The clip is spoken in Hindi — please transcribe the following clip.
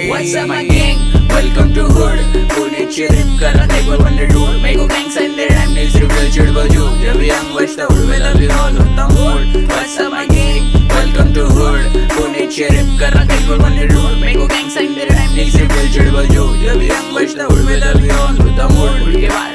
What's up my gang? Welcome to hood. Pune चिरिप करा देखो वंडर डूड मेरे को gangs and there ram needs reveal चिड़बल जो जब भी हम बचता हूँ मैं लव यू ऑल होता mood. What's up my gang? Welcome to hood. Pune चिरिप करा देखो वंडर डूड मेरे को gangs and there ram needs reveal चिड़बल जो जब भी हम बचता हूँ मैं लव यू ऑल होता मूड.